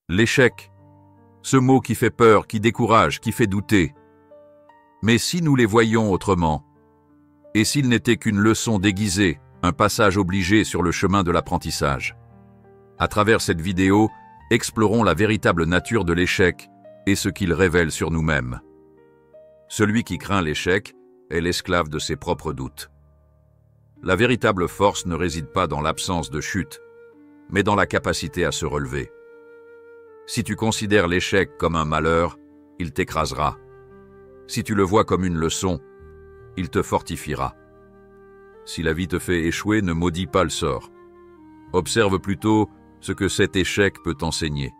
L'échec, ce mot qui fait peur, qui décourage, qui fait douter. Mais si nous les voyions autrement, et s'il n'était qu'une leçon déguisée, un passage obligé sur le chemin de l'apprentissage. À travers cette vidéo, explorons la véritable nature de l'échec et ce qu'il révèle sur nous-mêmes. Celui qui craint l'échec est l'esclave de ses propres doutes. La véritable force ne réside pas dans l'absence de chute, mais dans la capacité à se relever. Si tu considères l'échec comme un malheur, il t'écrasera. Si tu le vois comme une leçon, il te fortifiera. Si la vie te fait échouer, ne maudis pas le sort. Observe plutôt ce que cet échec peut t'enseigner.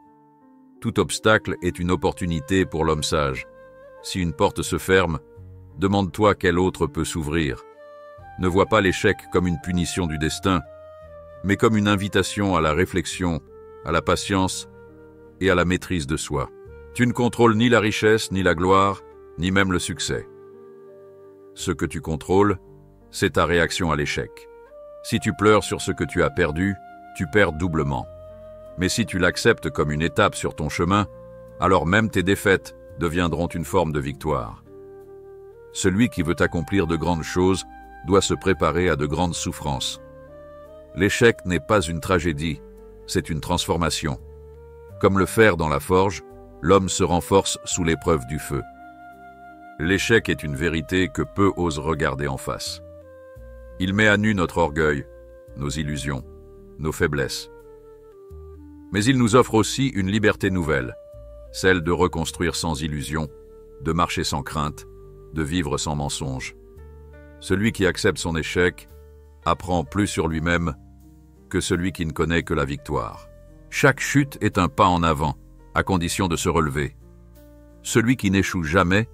Tout obstacle est une opportunité pour l'homme sage. Si une porte se ferme, demande-toi quelle autre peut s'ouvrir. Ne vois pas l'échec comme une punition du destin, mais comme une invitation à la réflexion, à la patience et à la maîtrise de soi. Tu ne contrôles ni la richesse, ni la gloire, ni même le succès. Ce que tu contrôles, c'est ta réaction à l'échec. Si tu pleures sur ce que tu as perdu, tu perds doublement. Mais si tu l'acceptes comme une étape sur ton chemin, alors même tes défaites deviendront une forme de victoire. Celui qui veut accomplir de grandes choses doit se préparer à de grandes souffrances. L'échec n'est pas une tragédie, c'est une transformation. Comme le fer dans la forge, l'homme se renforce sous l'épreuve du feu. L'échec est une vérité que peu osent regarder en face. Il met à nu notre orgueil, nos illusions, nos faiblesses. Mais il nous offre aussi une liberté nouvelle, celle de reconstruire sans illusion, de marcher sans crainte, de vivre sans mensonge. Celui qui accepte son échec apprend plus sur lui-même que celui qui ne connaît que la victoire. Chaque chute est un pas en avant, à condition de se relever. Celui qui n'échoue jamais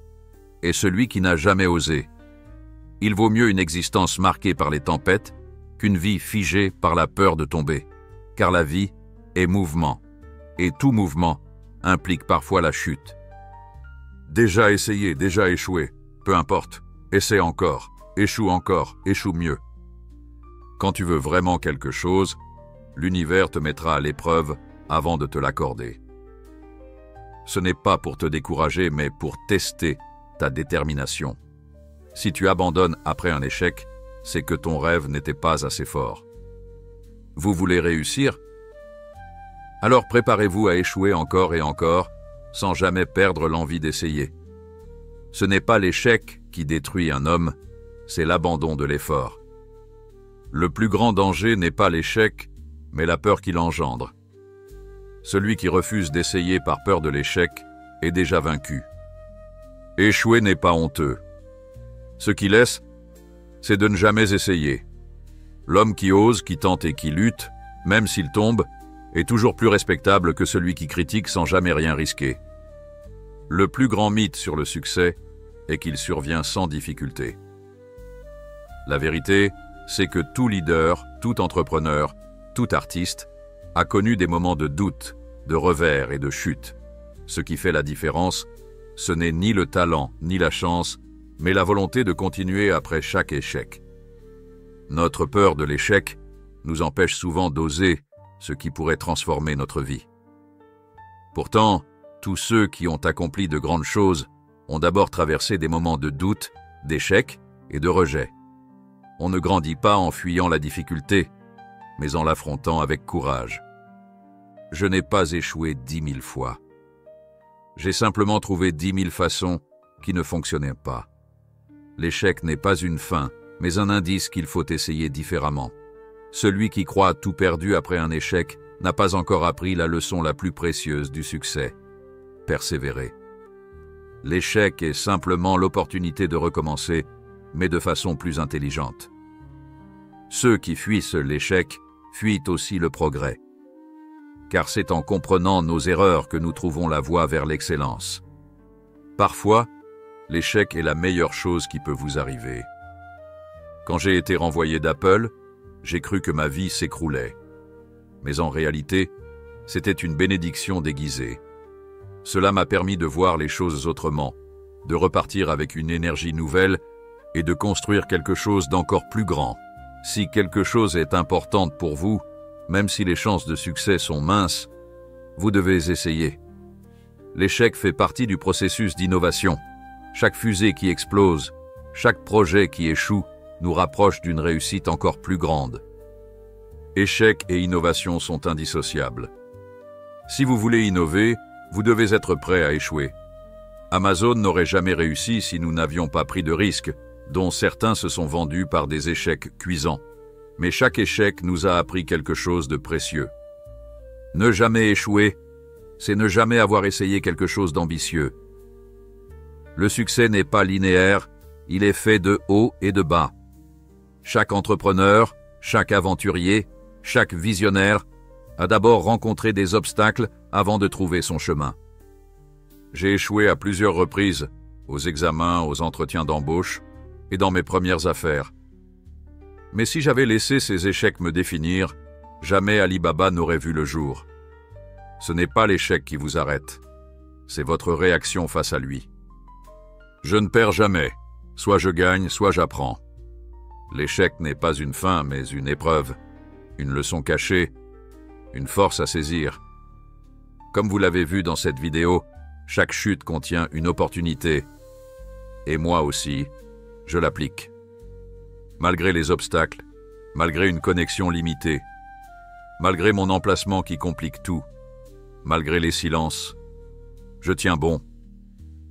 est celui qui n'a jamais osé. Il vaut mieux une existence marquée par les tempêtes qu'une vie figée par la peur de tomber, car la vie est mouvement, et tout mouvement implique parfois la chute. Déjà essayé, déjà échoué, peu importe, essaie encore, échoue mieux. Quand tu veux vraiment quelque chose, l'univers te mettra à l'épreuve avant de te l'accorder. Ce n'est pas pour te décourager, mais pour tester ta détermination. Si tu abandonnes après un échec, c'est que ton rêve n'était pas assez fort. Vous voulez réussir? Alors préparez-vous à échouer encore et encore, sans jamais perdre l'envie d'essayer. Ce n'est pas l'échec qui détruit un homme, c'est l'abandon de l'effort. Le plus grand danger n'est pas l'échec, mais la peur qu'il engendre. Celui qui refuse d'essayer par peur de l'échec est déjà vaincu. Échouer n'est pas honteux. Ce qui laisse, c'est de ne jamais essayer. L'homme qui ose, qui tente et qui lutte, même s'il tombe, est toujours plus respectable que celui qui critique sans jamais rien risquer. Le plus grand mythe sur le succès est qu'il survient sans difficulté. La vérité, c'est que tout leader, tout entrepreneur, tout artiste a connu des moments de doute, de revers et de chute. Ce qui fait la différence, ce n'est ni le talent ni la chance, mais la volonté de continuer après chaque échec. Notre peur de l'échec nous empêche souvent d'oser ce qui pourrait transformer notre vie. Pourtant, tous ceux qui ont accompli de grandes choses ont d'abord traversé des moments de doute, d'échec et de rejet. On ne grandit pas en fuyant la difficulté, mais en l'affrontant avec courage. Je n'ai pas échoué 10 000 fois. J'ai simplement trouvé 10 000 façons qui ne fonctionnaient pas. L'échec n'est pas une fin, mais un indice qu'il faut essayer différemment. Celui qui croit tout perdu après un échec n'a pas encore appris la leçon la plus précieuse du succès. Persévérer. L'échec est simplement l'opportunité de recommencer, mais de façon plus intelligente. Ceux qui fuient l'échec fuient aussi le progrès. Car c'est en comprenant nos erreurs que nous trouvons la voie vers l'excellence. Parfois, l'échec est la meilleure chose qui peut vous arriver. Quand j'ai été renvoyé d'Apple, j'ai cru que ma vie s'écroulait. Mais en réalité, c'était une bénédiction déguisée. Cela m'a permis de voir les choses autrement, de repartir avec une énergie nouvelle et de construire quelque chose d'encore plus grand. Si quelque chose est important pour vous, même si les chances de succès sont minces, vous devez essayer. L'échec fait partie du processus d'innovation. Chaque fusée qui explose, chaque projet qui échoue, nous rapproche d'une réussite encore plus grande. Échec et innovation sont indissociables. Si vous voulez innover, vous devez être prêt à échouer. Amazon n'aurait jamais réussi si nous n'avions pas pris de risques, dont certains se sont vendus par des échecs cuisants. Mais chaque échec nous a appris quelque chose de précieux. Ne jamais échouer, c'est ne jamais avoir essayé quelque chose d'ambitieux. Le succès n'est pas linéaire, il est fait de hauts et de bas. Chaque entrepreneur, chaque aventurier, chaque visionnaire a d'abord rencontré des obstacles avant de trouver son chemin. J'ai échoué à plusieurs reprises, aux examens, aux entretiens d'embauche et dans mes premières affaires. Mais si j'avais laissé ces échecs me définir, jamais Alibaba n'aurait vu le jour. Ce n'est pas l'échec qui vous arrête, c'est votre réaction face à lui. Je ne perds jamais, soit je gagne, soit j'apprends. L'échec n'est pas une fin, mais une épreuve, une leçon cachée, une force à saisir. Comme vous l'avez vu dans cette vidéo, chaque chute contient une opportunité. Et moi aussi, je l'applique. Malgré les obstacles, malgré une connexion limitée, malgré mon emplacement qui complique tout, malgré les silences, je tiens bon,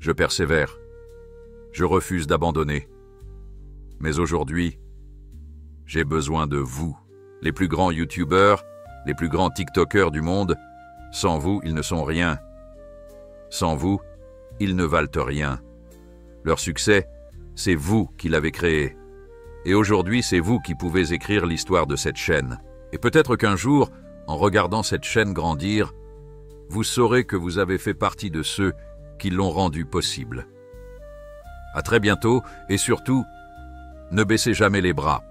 je persévère, je refuse d'abandonner. Mais aujourd'hui, j'ai besoin de vous, les plus grands YouTubeurs, les plus grands TikTokers du monde. Sans vous, ils ne sont rien. Sans vous, ils ne valent rien. Leur succès, c'est vous qui l'avez créé. Et aujourd'hui, c'est vous qui pouvez écrire l'histoire de cette chaîne. Et peut-être qu'un jour, en regardant cette chaîne grandir, vous saurez que vous avez fait partie de ceux qui l'ont rendue possible. À très bientôt et surtout, ne baissez jamais les bras.